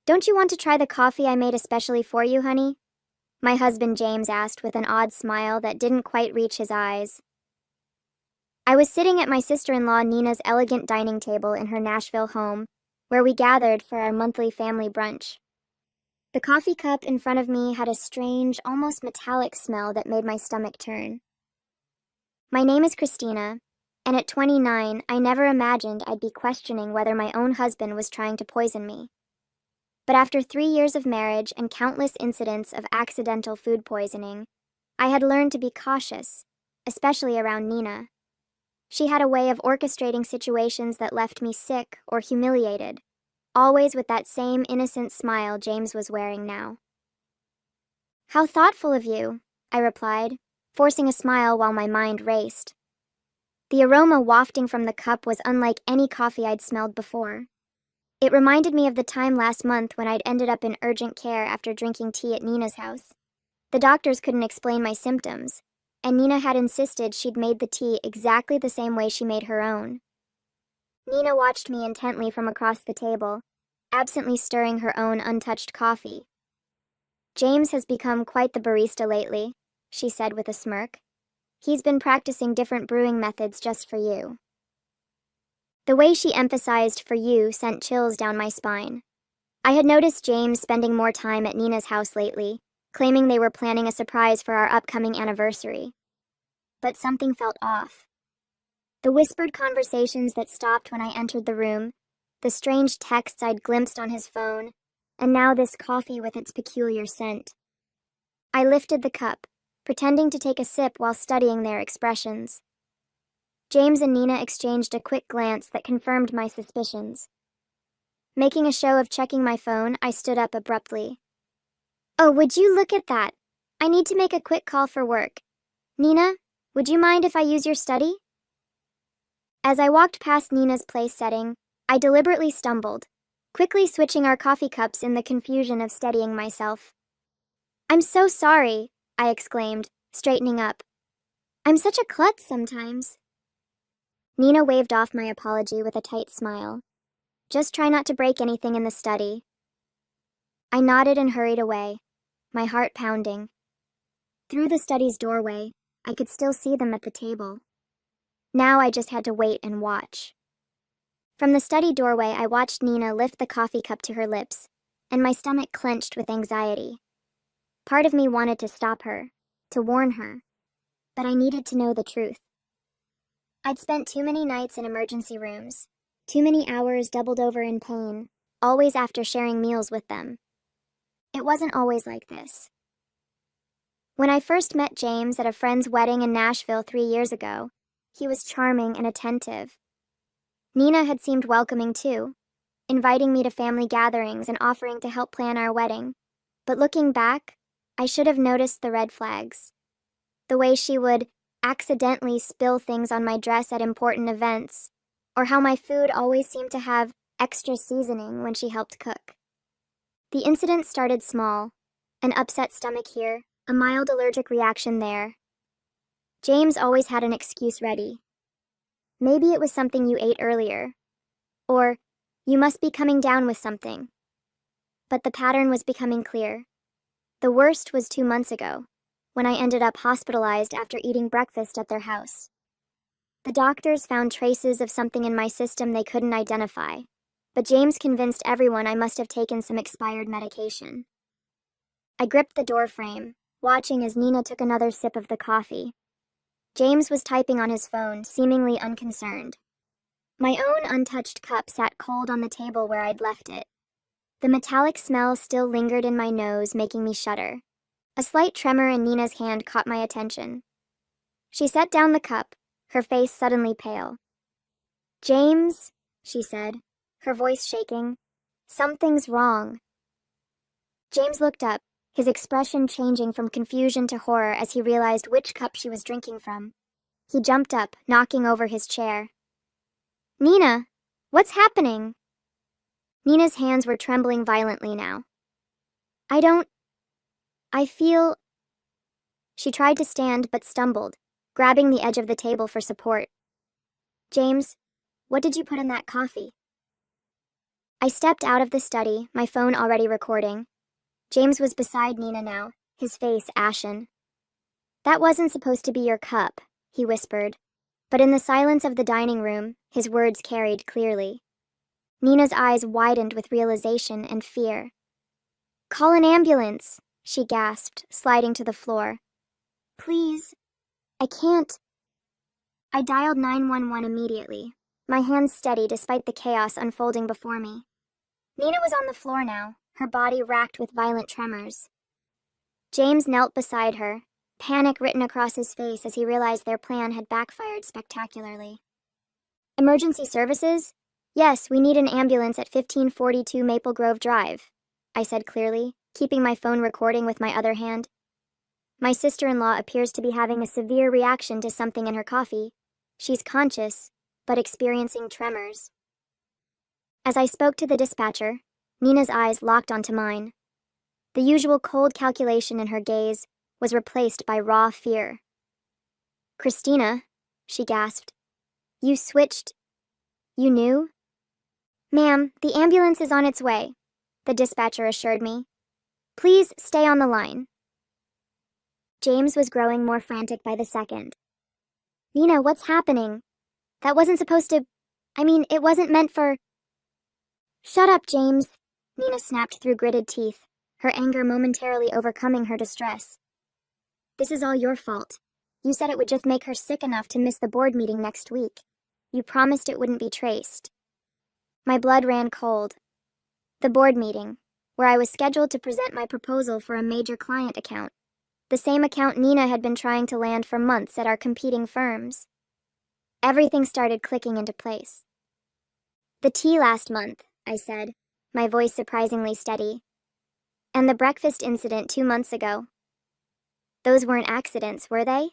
Don't you want to try the coffee I made especially for you, honey? My husband James asked with an odd smile that didn't quite reach his eyes. I was sitting at my sister-in-law Nina's elegant dining table in her Nashville home, where we gathered for our monthly family brunch. The coffee cup in front of me had a strange, almost metallic smell that made my stomach turn. My name is Christina, and at 29, I never imagined I'd be questioning whether my own husband was trying to poison me. But after 3 years of marriage and countless incidents of accidental food poisoning, I had learned to be cautious, especially around Nina. She had a way of orchestrating situations that left me sick or humiliated, always with that same innocent smile James was wearing now. "How thoughtful of you," I replied, forcing a smile while my mind raced. The aroma wafting from the cup was unlike any coffee I'd smelled before. It reminded me of the time last month when I'd ended up in urgent care after drinking tea at Nina's house. The doctors couldn't explain my symptoms, and Nina had insisted she'd made the tea exactly the same way she made her own. Nina watched me intently from across the table, absently stirring her own untouched coffee. "James has become quite the barista lately," she said with a smirk. "He's been practicing different brewing methods just for you." The way she emphasized "for you" sent chills down my spine. I had noticed James spending more time at Nina's house lately, claiming they were planning a surprise for our upcoming anniversary. But something felt off. The whispered conversations that stopped when I entered the room, the strange texts I'd glimpsed on his phone, and now this coffee with its peculiar scent. I lifted the cup, pretending to take a sip while studying their expressions. James and Nina exchanged a quick glance that confirmed my suspicions. Making a show of checking my phone, I stood up abruptly. "Oh, would you look at that? I need to make a quick call for work. Nina, would you mind if I use your study?" As I walked past Nina's place setting, I deliberately stumbled, quickly switching our coffee cups in the confusion of steadying myself. "I'm so sorry," I exclaimed, straightening up. "I'm such a klutz sometimes." Nina waved off my apology with a tight smile. "Just try not to break anything in the study." I nodded and hurried away, my heart pounding. Through the study's doorway, I could still see them at the table. Now I just had to wait and watch. From the study doorway, I watched Nina lift the coffee cup to her lips, and my stomach clenched with anxiety. Part of me wanted to stop her, to warn her, but I needed to know the truth. I'd spent too many nights in emergency rooms, too many hours doubled over in pain, always after sharing meals with them. It wasn't always like this. When I first met James at a friend's wedding in Nashville 3 years ago, he was charming and attentive. Nina had seemed welcoming too, inviting me to family gatherings and offering to help plan our wedding. But looking back, I should have noticed the red flags. The way she would accidentally spill things on my dress at important events, or how my food always seemed to have extra seasoning when she helped cook. The incident started small, an upset stomach here, a mild allergic reaction there. James always had an excuse ready. Maybe it was something you ate earlier, or you must be coming down with something. But the pattern was becoming clear. The worst was 2 months ago, when I ended up hospitalized after eating breakfast at their house. The doctors found traces of something in my system they couldn't identify, but James convinced everyone I must have taken some expired medication. I gripped the door frame, watching as Nina took another sip of the coffee. James was typing on his phone, seemingly unconcerned. My own untouched cup sat cold on the table where I'd left it. The metallic smell still lingered in my nose, making me shudder. A slight tremor in Nina's hand caught my attention. She set down the cup, her face suddenly pale. "James," she said, her voice shaking, "something's wrong." James looked up, his expression changing from confusion to horror as he realized which cup she was drinking from. He jumped up, knocking over his chair. "Nina, what's happening?" Nina's hands were trembling violently now. I feel..." She tried to stand but stumbled, grabbing the edge of the table for support. "James, what did you put in that coffee?" I stepped out of the study, my phone already recording. James was beside Nina now, his face ashen. "That wasn't supposed to be your cup," he whispered. But in the silence of the dining room, his words carried clearly. Nina's eyes widened with realization and fear. "Call an ambulance," she gasped, sliding to the floor. "Please, I can't." I dialed 911 immediately, my hands steady despite the chaos unfolding before me. Nina was on the floor now, her body racked with violent tremors. James knelt beside her, panic written across his face as he realized their plan had backfired spectacularly. "Emergency services? Yes, we need an ambulance at 1542 Maple Grove Drive," I said clearly, keeping my phone recording with my other hand. "My sister-in-law appears to be having a severe reaction to something in her coffee. She's conscious, but experiencing tremors." As I spoke to the dispatcher, Nina's eyes locked onto mine. The usual cold calculation in her gaze was replaced by raw fear. "Christina," she gasped. "You switched. You knew?" "Ma'am, the ambulance is on its way," the dispatcher assured me. "Please stay on the line." James was growing more frantic by the second. "Nina, what's happening? That wasn't supposed to... it wasn't meant for..." "Shut up, James," Nina snapped through gritted teeth, her anger momentarily overcoming her distress. "This is all your fault. You said it would just make her sick enough to miss the board meeting next week. You promised it wouldn't be traced." My blood ran cold. The board meeting, where I was scheduled to present my proposal for a major client account, the same account Nina had been trying to land for months at our competing firms. Everything started clicking into place. "The tea last month," I said, my voice surprisingly steady. "And the breakfast incident 2 months ago. Those weren't accidents, were they?"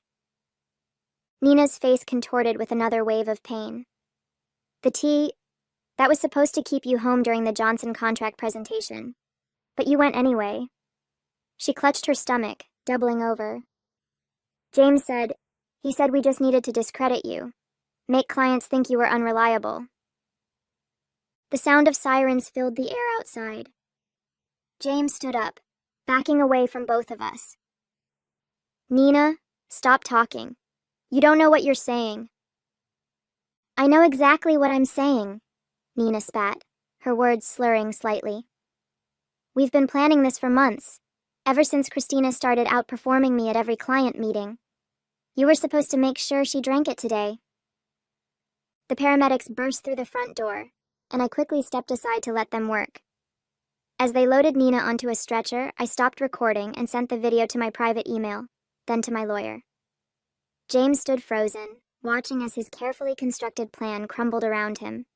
Nina's face contorted with another wave of pain. "The tea, that was supposed to keep you home during the Johnson contract presentation. But you went anyway." She clutched her stomach, doubling over. "James said, he said we just needed to discredit you, make clients think you were unreliable." The sound of sirens filled the air outside. James stood up, backing away from both of us. "Nina, stop talking. You don't know what you're saying." "I know exactly what I'm saying," Nina spat, her words slurring slightly. "We've been planning this for months, ever since Christina started outperforming me at every client meeting. You were supposed to make sure she drank it today." The paramedics burst through the front door, and I quickly stepped aside to let them work. As they loaded Nina onto a stretcher, I stopped recording and sent the video to my private email, then to my lawyer. James stood frozen, watching as his carefully constructed plan crumbled around him.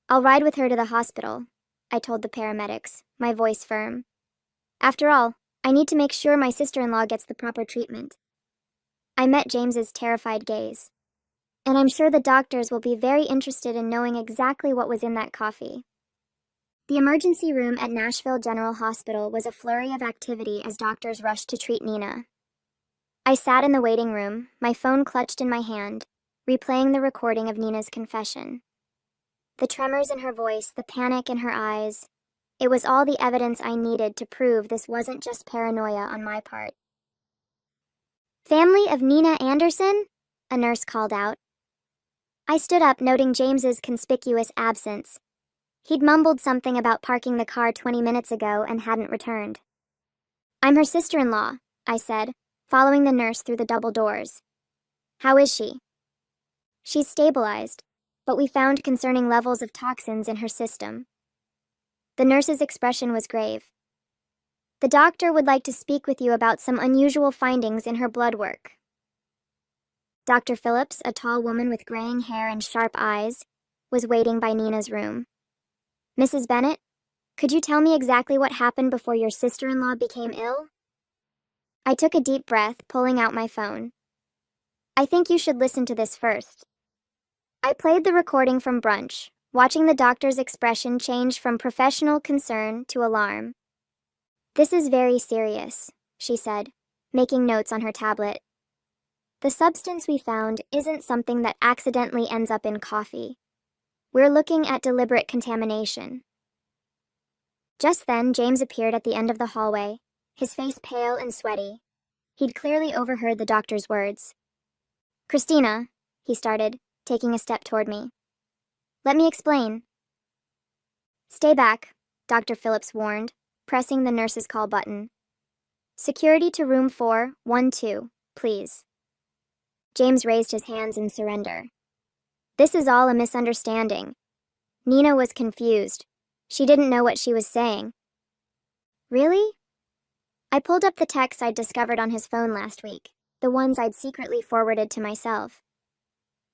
"I'll ride with her to the hospital," I told the paramedics, my voice firm. "After all, I need to make sure my sister-in-law gets the proper treatment." I met James's terrified gaze. "And I'm sure the doctors will be very interested in knowing exactly what was in that coffee." The emergency room at Nashville General Hospital was a flurry of activity as doctors rushed to treat Nina. I sat in the waiting room, my phone clutched in my hand, replaying the recording of Nina's confession. The tremors in her voice, the panic in her eyes, it was all the evidence I needed to prove this wasn't just paranoia on my part. "Family of Nina Anderson?" a nurse called out. I stood up, noting James's conspicuous absence. He'd mumbled something about parking the car 20 minutes ago and hadn't returned. "I'm her sister-in-law," I said, following the nurse through the double doors. "How is she?" "She's stabilized, but we found concerning levels of toxins in her system." The nurse's expression was grave. "The doctor would like to speak with you about some unusual findings in her blood work." Dr. Phillips, a tall woman with graying hair and sharp eyes, was waiting by Nina's room. "Mrs. Bennett, could you tell me exactly what happened before your sister-in-law became ill?" I took a deep breath, pulling out my phone. "I think you should listen to this first." I played the recording from brunch, watching the doctor's expression change from professional concern to alarm. "This is very serious," she said, making notes on her tablet. "The substance we found isn't something that accidentally ends up in coffee. We're looking at deliberate contamination. Just then, James appeared at the end of the hallway, his face pale and sweaty. He'd clearly overheard the doctor's words. "Christina," he started, taking a step toward me. "Let me explain." "Stay back," Dr. Phillips warned, pressing the nurse's call button. "Security to room 412, please." James raised his hands in surrender. "This is all a misunderstanding." Nina was confused. She didn't know what she was saying. "Really?" I pulled up the texts I'd discovered on his phone last week, the ones I'd secretly forwarded to myself.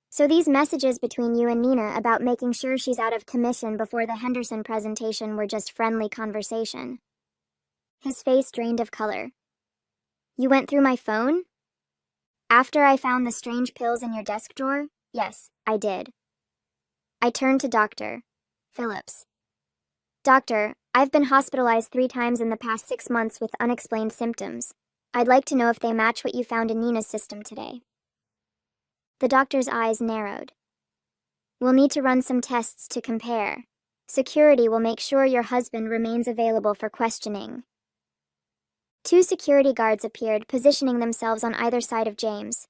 "So these messages between you and Nina about making sure she's out of commission before the Henderson presentation were just friendly conversation." His face drained of color. "You went through my phone?" "After I found the strange pills in your desk drawer? Yes, I did." I turned to Dr. Phillips. "Doctor, I've been hospitalized 3 times in the past 6 months with unexplained symptoms. I'd like to know if they match what you found in Nina's system today." The doctor's eyes narrowed. "We'll need to run some tests to compare. Security will make sure your husband remains available for questioning." 2 security guards appeared, positioning themselves on either side of James.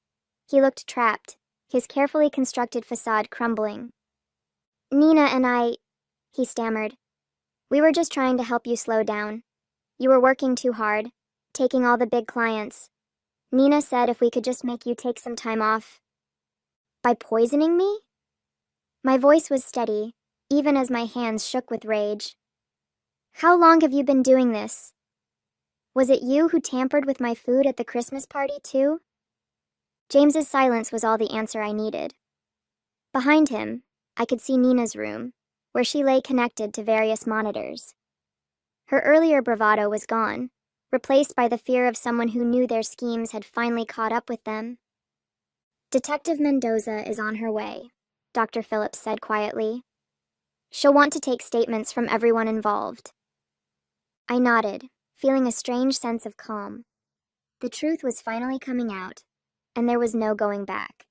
He looked trapped, his carefully constructed facade crumbling. "Nina and I," he stammered. "We were just trying to help you slow down. You were working too hard, taking all the big clients. Nina said if we could just make you take some time off." "By poisoning me?" My voice was steady, even as my hands shook with rage. "How long have you been doing this? Was it you who tampered with my food at the Christmas party, too?" James's silence was all the answer I needed. Behind him, I could see Nina's room, where she lay connected to various monitors. Her earlier bravado was gone, replaced by the fear of someone who knew their schemes had finally caught up with them. "Detective Mendoza is on her way," Dr. Phillips said quietly. "She'll want to take statements from everyone involved." I nodded, feeling a strange sense of calm. The truth was finally coming out, and there was no going back.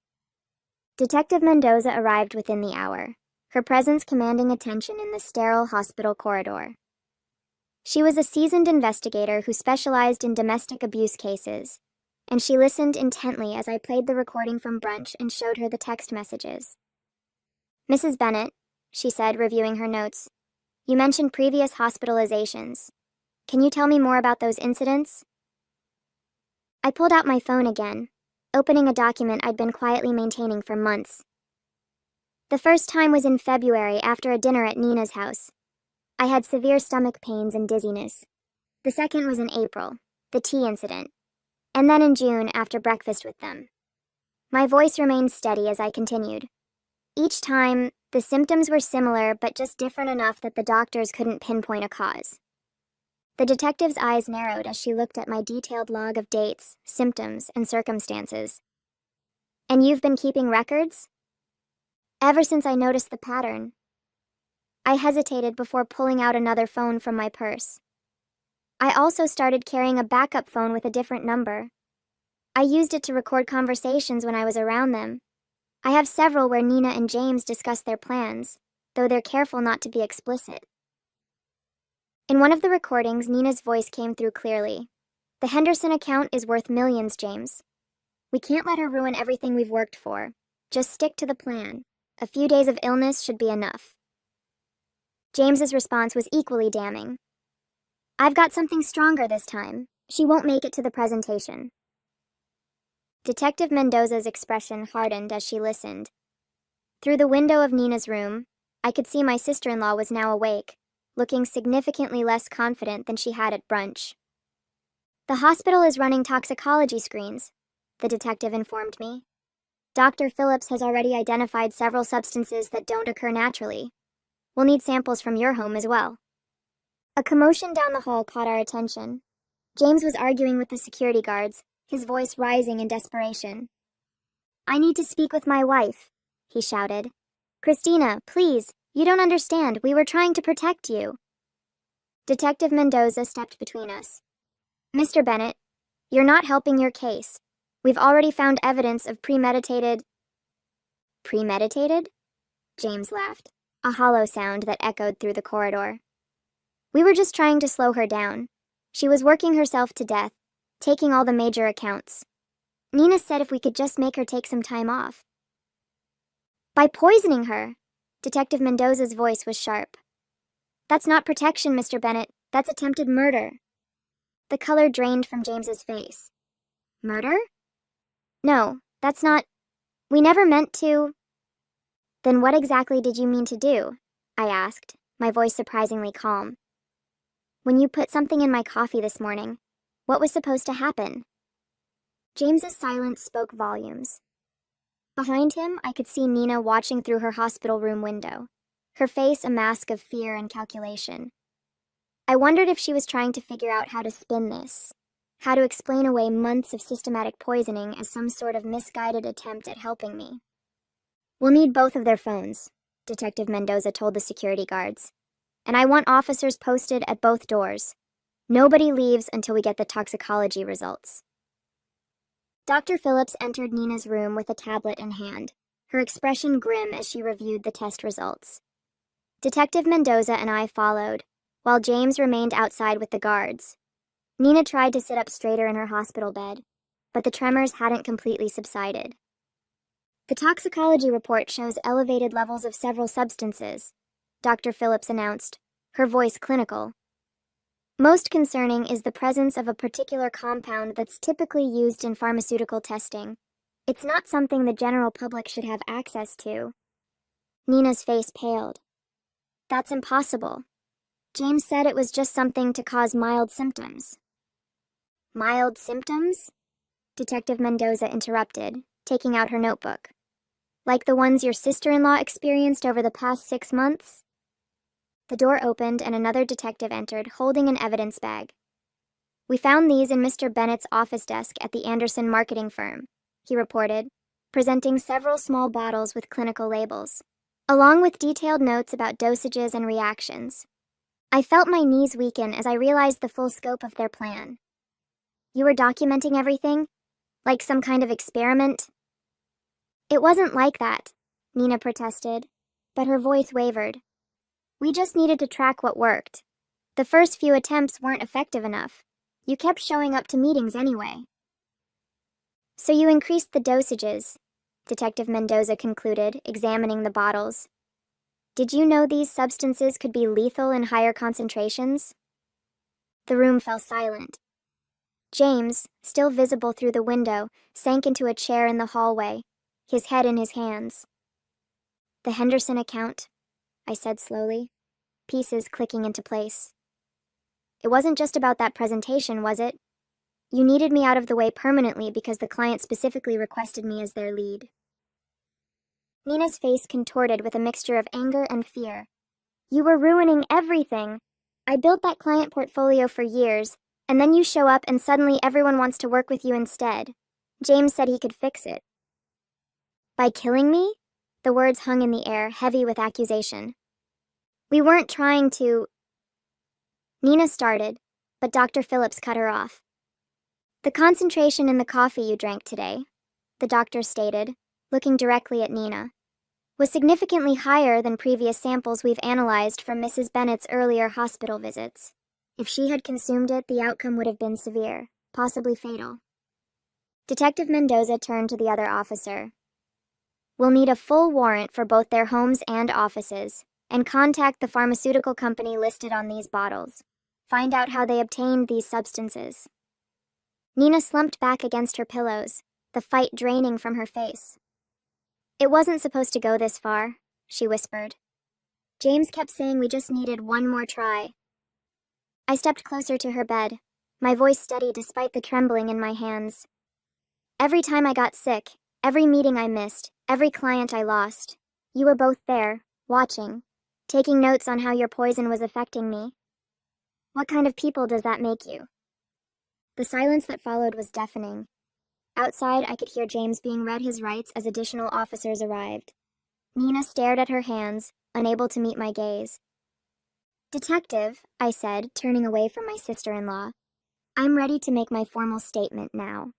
Detective Mendoza arrived within the hour, her presence commanding attention in the sterile hospital corridor. She was a seasoned investigator who specialized in domestic abuse cases, and she listened intently as I played the recording from brunch and showed her the text messages. "Mrs. Bennett," she said, reviewing her notes, "you mentioned previous hospitalizations. Can you tell me more about those incidents?" I pulled out my phone again, opening a document I'd been quietly maintaining for months. "The first time was in February after a dinner at Nina's house. I had severe stomach pains and dizziness. The second was in April, the tea incident, and then in June after breakfast with them." My voice remained steady as I continued. "Each time, the symptoms were similar but just different enough that the doctors couldn't pinpoint a cause." The detective's eyes narrowed as she looked at my detailed log of dates, symptoms, and circumstances. "And you've been keeping records?" "Ever since I noticed the pattern." I hesitated before pulling out another phone from my purse. I also started carrying a backup phone with a different number. I used it to record conversations when I was around them. I have several where Nina and James discuss their plans, though they're careful not to be explicit. In one of the recordings, Nina's voice came through clearly. "The Henderson account is worth millions, James. We can't let her ruin everything we've worked for. Just stick to the plan. A few days of illness should be enough." James's response was equally damning. "I've got something stronger this time. She won't make it to the presentation." Detective Mendoza's expression hardened as she listened. Through the window of Nina's room, I could see my sister-in-law was now awake, looking significantly less confident than she had at brunch. "The hospital is running toxicology screens," the detective informed me. "Dr. Phillips has already identified several substances that don't occur naturally. We'll need samples from your home as well." A commotion down the hall caught our attention. James was arguing with the security guards, his voice rising in desperation. "I need to speak with my wife," he shouted. "Christina, please, you don't understand. We were trying to protect you." Detective Mendoza stepped between us. "Mr. Bennett, you're not helping your case. We've already found evidence of premeditated..." "Premeditated?" James laughed. a hollow sound that echoed through the corridor. We were just trying to slow her down. She was working herself to death, taking all the major accounts. Nina said if we could just make her take some time off. By poisoning her! Detective Mendoza's voice was sharp. That's not protection, Mr. Bennett. That's attempted murder. The color drained from James's face. Murder? No, that's not... We never meant to... Then what exactly did you mean to do? I asked, my voice surprisingly calm. When you put something in my coffee this morning, what was supposed to happen? James's silence spoke volumes. Behind him, I could see Nina watching through her hospital room window, her face a mask of fear and calculation. I wondered if she was trying to figure out how to spin this, how to explain away months of systematic poisoning as some sort of misguided attempt at helping me. We'll need both of their phones, Detective Mendoza told the security guards. And I want officers posted at both doors. Nobody leaves until we get the toxicology results. Dr. Phillips entered Nina's room with a tablet in hand, her expression grim as she reviewed the test results. Detective Mendoza and I followed, while James remained outside with the guards. Nina tried to sit up straighter in her hospital bed, but the tremors hadn't completely subsided. The toxicology report shows elevated levels of several substances, Dr. Phillips announced, her voice clinical. Most concerning is the presence of a particular compound that's typically used in pharmaceutical testing. It's not something the general public should have access to. Nina's face paled. That's impossible. James said it was just something to cause mild symptoms. Mild symptoms? Detective Mendoza interrupted, taking out her notebook. Like the ones your sister-in-law experienced over the past 6 months? The door opened and another detective entered, holding an evidence bag. We found these in Mr. Bennett's office desk at the Anderson marketing firm, he reported, presenting several small bottles with clinical labels, along with detailed notes about dosages and reactions. I felt my knees weaken as I realized the full scope of their plan. You were documenting everything? Like some kind of experiment? It wasn't like that, Nina protested, but her voice wavered. We just needed to track what worked. The first few attempts weren't effective enough. You kept showing up to meetings anyway. So you increased the dosages, Detective Mendoza concluded, examining the bottles. Did you know these substances could be lethal in higher concentrations? The room fell silent. James, still visible through the window, sank into a chair in the hallway, his head in his hands. The Henderson account, I said slowly, pieces clicking into place. It wasn't just about that presentation, was it? You needed me out of the way permanently because the client specifically requested me as their lead. Nina's face contorted with a mixture of anger and fear. You were ruining everything. I built that client portfolio for years, and then you show up and suddenly everyone wants to work with you instead. James said he could fix it. By killing me? The words hung in the air, heavy with accusation. We weren't trying to... Nina started, but Dr. Phillips cut her off. The concentration in the coffee you drank today, the doctor stated, looking directly at Nina, was significantly higher than previous samples we've analyzed from Mrs. Bennett's earlier hospital visits. If she had consumed it, the outcome would have been severe, possibly fatal. Detective Mendoza turned to the other officer. We'll need a full warrant for both their homes and offices, and contact the pharmaceutical company listed on these bottles. Find out how they obtained these substances. Nina slumped back against her pillows, the fight draining from her face. It wasn't supposed to go this far, she whispered. James kept saying we just needed one more try. I stepped closer to her bed, my voice steady despite the trembling in my hands. Every time I got sick, every meeting I missed, every client I lost, you were both there, watching, taking notes on how your poison was affecting me. What kind of people does that make you? The silence that followed was deafening. Outside, I could hear James being read his rights as additional officers arrived. Nina stared at her hands, unable to meet my gaze. Detective, I said, turning away from my sister-in-law, I'm ready to make my formal statement now.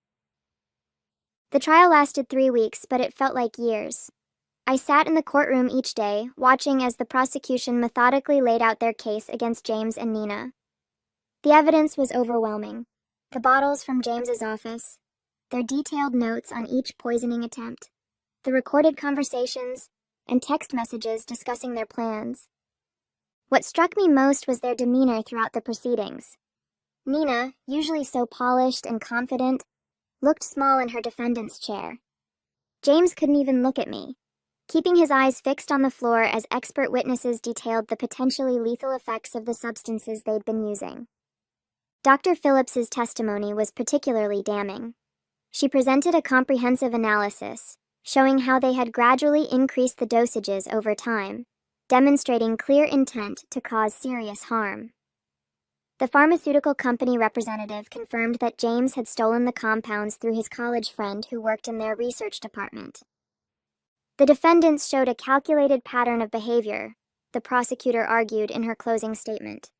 The trial lasted 3 weeks, but it felt like years. I sat in the courtroom each day, watching as the prosecution methodically laid out their case against James and Nina. The evidence was overwhelming. The bottles from James's office, their detailed notes on each poisoning attempt, the recorded conversations, and text messages discussing their plans. What struck me most was their demeanor throughout the proceedings. Nina, usually so polished and confident, looked small in her defendant's chair. James couldn't even look at me, keeping his eyes fixed on the floor as expert witnesses detailed the potentially lethal effects of the substances they'd been using. Dr. Phillips's testimony was particularly damning. She presented a comprehensive analysis, showing how they had gradually increased the dosages over time, demonstrating clear intent to cause serious harm. The pharmaceutical company representative confirmed that James had stolen the compounds through his college friend who worked in their research department. The defendants showed a calculated pattern of behavior, the prosecutor argued in her closing statement.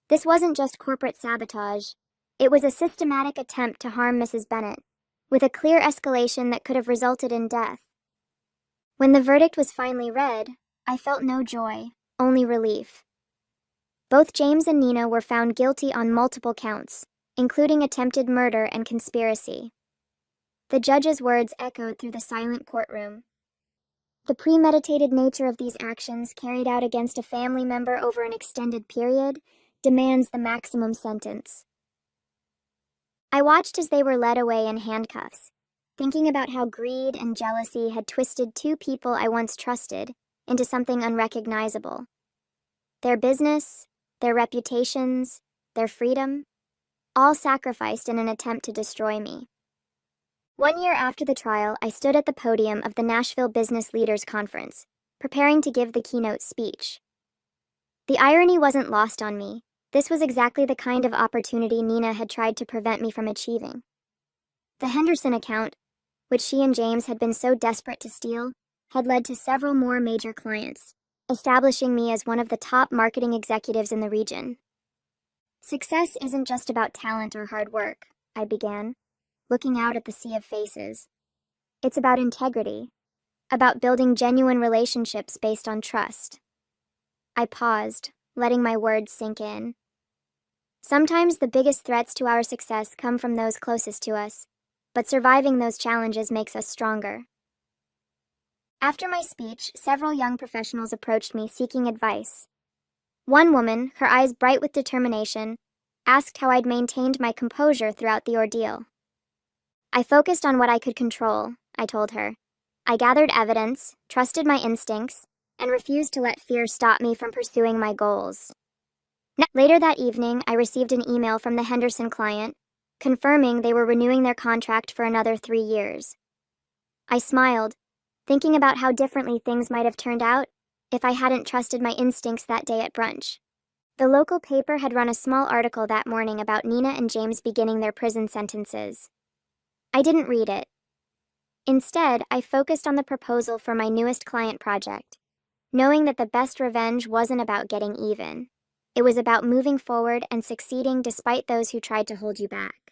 This wasn't just corporate sabotage. It was a systematic attempt to harm Mrs. Bennett, with a clear escalation that could have resulted in death. When the verdict was finally read, I felt no joy, only relief. Both James and Nina were found guilty on multiple counts, including attempted murder and conspiracy. The judge's words echoed through the silent courtroom. The premeditated nature of these actions carried out against a family member over an extended period demands the maximum sentence. I watched as they were led away in handcuffs, thinking about how greed and jealousy had twisted two people I once trusted into something unrecognizable. Their business, their reputations, their freedom, all sacrificed in an attempt to destroy me. 1 year after the trial, I stood at the podium of the Nashville Business Leaders Conference, preparing to give the keynote speech. The irony wasn't lost on me. This was exactly the kind of opportunity Nina had tried to prevent me from achieving. The Henderson account, which she and James had been so desperate to steal, had led to several more major clients, establishing me as one of the top marketing executives in the region. Success isn't just about talent or hard work, I began, looking out at the sea of faces. It's about integrity, about building genuine relationships based on trust. I paused, letting my words sink in. Sometimes the biggest threats to our success come from those closest to us, but surviving those challenges makes us stronger. After my speech, several young professionals approached me seeking advice. One woman, her eyes bright with determination, asked how I'd maintained my composure throughout the ordeal. I focused on what I could control, I told her. I gathered evidence, trusted my instincts, and refused to let fear stop me from pursuing my goals. Later that evening, I received an email from the Henderson client, confirming they were renewing their contract for another 3 years. I smiled, thinking about how differently things might have turned out if I hadn't trusted my instincts that day at brunch. The local paper had run a small article that morning about Nina and James beginning their prison sentences. I didn't read it. Instead, I focused on the proposal for my newest client project, knowing that the best revenge wasn't about getting even. It was about moving forward and succeeding despite those who tried to hold you back.